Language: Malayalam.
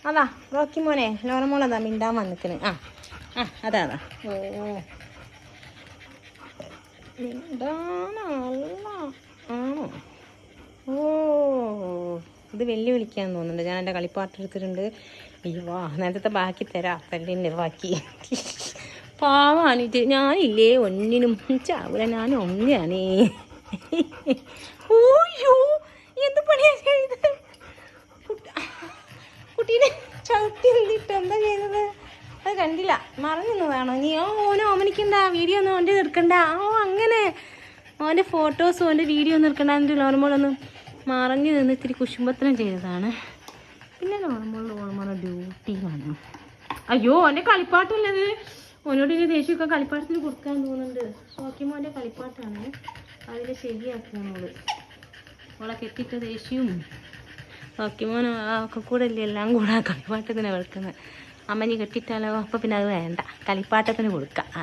അതാ റോക്കി മോനെ ലോറമോളതാ മിണ്ടാൻ വന്നിക്കണ്. ആ ആ അതാ അതാ. ഓ മിണ്ടാണോ ആണോ? ഓ ഇത് വെല്ലുവിളിക്കാൻ തോന്നുന്നുണ്ട്. ഞാൻ എൻ്റെ കളിപ്പാട്ട് എടുത്തിട്ടുണ്ട്. അയ്യോ നേരത്തെ ബാക്കി തരാം. തല്ലിൻ്റെ ബാക്കി പാവാണിട്ട്. ഞാനില്ലേ ഒന്നിനും ചാവൂല. ഞാൻ ഒന്നാണേ. ഓയ്യോ എന്ത് പണിയാ ചെയ്തത്? കുട്ടീനെ ചവിട്ടി എന്തിട്ട് എന്താ ചെയ്തത്? അത് കണ്ടില്ല. മറഞ്ഞൊന്നും വേണോ നീ? ഓനെ ഓമനിക്കണ്ട, വീഡിയോ ഒന്നും ഓൻ്റെ എടുക്കണ്ട. അങ്ങനെ ഓൻ്റെ ഫോട്ടോസും ഓൻ്റെ വീഡിയോ ഒന്നും എടുക്കണ്ട. എൻ്റെ ലോറമോളൊന്നും മറഞ്ഞു നിന്ന് ഇത്തിരി കുശുമ്പത്തനം ചെയ്തതാണ്. പിന്നെ ലോറമോളുടെ ഡ്യൂട്ടിയിലാണ്. അയ്യോ ഓൻ്റെ കളിപ്പാട്ടല്ലത്. ഓനോട് ഇനി ദേഷ്യമൊക്കെ കളിപ്പാട്ടത്തിന് കൊടുക്കാൻ തോന്നുന്നുണ്ട്. ഷോക്കിമോൻ്റെ കളിപ്പാട്ടാണ്. അതിൽ ശരിയാക്കുകയാണ് ഓളെ കെട്ടിട്ട ദേഷ്യവും ഷോക്കിമോനും ഒക്കെ കൂടെ അല്ലേ എല്ലാം കൂടെ കളിപ്പാട്ടത്തിന് വെക്കുന്നത്. അമ്മനി കെട്ടിട്ടാലോ? അപ്പോൾ പിന്നെ അത് വേണ്ട, കളിപ്പാട്ടത്തിന് കൊടുക്കാം.